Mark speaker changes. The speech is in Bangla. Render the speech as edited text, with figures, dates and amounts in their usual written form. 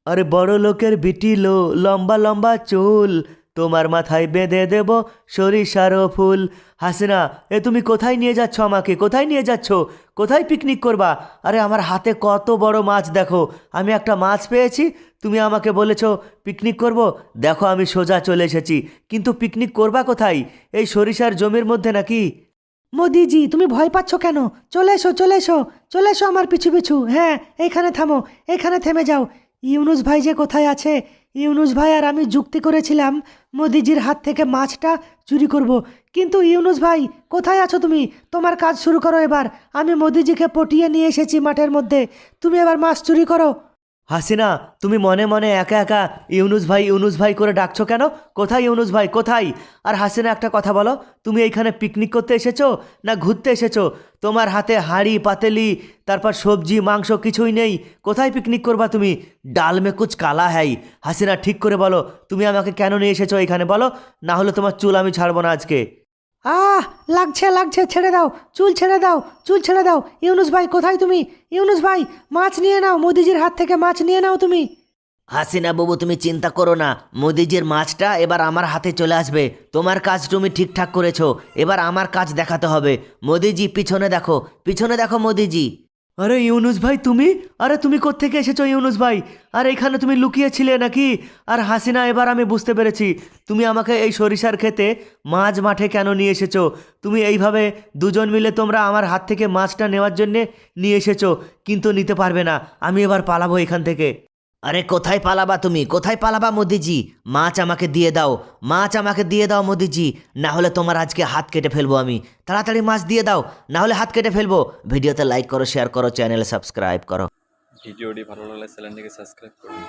Speaker 1: আরে বড় লোকের বিটি লো, লম্বা লম্বা চুল, তোমার মাথায় বেঁধে দেব সরিষারও ফুল। হাসিনা, এ তুমি কোথায় নিয়ে যাচ্ছ আমাকে? কোথায় নিয়ে যাচ্ছ? কোথায় পিকনিক করবা? আরে আমার হাতে কত বড় মাছ দেখো, আমি একটা মাছ পেয়েছি। তুমি আমাকে বলেছো পিকনিক করব। দেখো আমি সোজা চলে এসেছি, কিন্তু পিকনিক করবা কোথায়? এই সরিষার জমির মধ্যে নাকি?
Speaker 2: মোদিজি, তুমি ভয় পাচ্ছ কেন? চলে এসো, চলে এসো, চলে এসো আমার পিছু পিছু। হ্যাঁ, এইখানে থামো, এইখানে থেমে যাও। ইউনুস ভাই যে কোথায় আছে? ইউনুস ভাই আর আমি যুক্তি করেছিলাম মোদিজির হাত থেকে মাছটা চুরি করব। কিন্তু ইউনুস ভাই, কোথায় আছো তুমি? তোমার কাজ শুরু করো এবার। আমি মোদিজিকে পটিয়ে নিয়ে এসেছি মাঠের মধ্যে। তুমি এবার মাছ চুরি করো।
Speaker 1: হাসিনা, তুমি মনে মনে একা একা ইউনুস ভাই করে ডাকছো কেন? কোথায় ইউনুস ভাই, কোথায়? আর হাসিনা, একটা কথা বলো, তুমি এইখানে পিকনিক করতে এসেছো না ঘুরতে এসেছো? তোমার হাতে হাঁড়ি পাতেলি, তারপর সবজি মাংস কিছুই নেই। কোথায় পিকনিক করবা তুমি? ডাল মে কুচ কালা হ্যাই। হাসিনা, ঠিক করে বলো, তুমি আমাকে কেন নিয়ে এসেছো এখানে, বলো, না হলে তোমার চুল আমি ছাড়বো না আজকে।
Speaker 2: আহ, লাগছে লাগছে, ছেড়ে দাও, চুল ছেড়ে দাও, চুল ছেড়ে দাও। ইউনুস ভাই, কোথায় তুমি? ইউনুস ভাই, মাছ নিয়ে নাও, মোদিজির হাত থেকে মাছ নিয়ে নাও তুমি।
Speaker 1: হাসিনা বাবু, তুমি চিন্তা করো না, মোদিজির মাছটা এবার আমার হাতে চলে আসবে। তোমার কাজ তুমি ঠিকঠাক করেছো, এবার আমার কাজ দেখাতে হবে। মোদিজি, পিছনে দেখো, পিছনে দেখো মোদিজি। আরে ইউনুস ভাই তুমি, আরে তুমি কোত্থেকে এসেছো ইউনুস ভাই? আর এখানে তুমি লুকিয়েছিলে নাকি? আর হাসিনা, এবার আমি বুঝতে পেরেছি তুমি আমাকে এই সরিষার খেতে মাছ মাঠে কেন নিয়ে এসেছো। তুমি এইভাবে দুজন মিলে তোমরা আমার হাত থেকে মাছটা নেওয়ার জন্যে নিয়ে এসেছো, কিন্তু নিতে পারবে না। আমি এবার পালাবো এখান থেকে। আরে কোথায় পালাবা তুমি, কোথায় পালাবা মোদিজি? মাছ আমাকে দিয়ে দাও, মাছ আমাকে দিয়ে দাও মোদিজি, না হলে তোমার আজকে হাত কেটে ফেলবো আমি। তাড়াতাড়ি মাছ দিয়ে দাও, না হলে হাত কেটে ফেলবো। ভিডিওতে লাইক করো, শেয়ার করো, চ্যানেলে সাবস্ক্রাইব করো।
Speaker 3: ভিডিওটি ভালো লাগলে চ্যানেলটিকে সাবস্ক্রাইব করুন।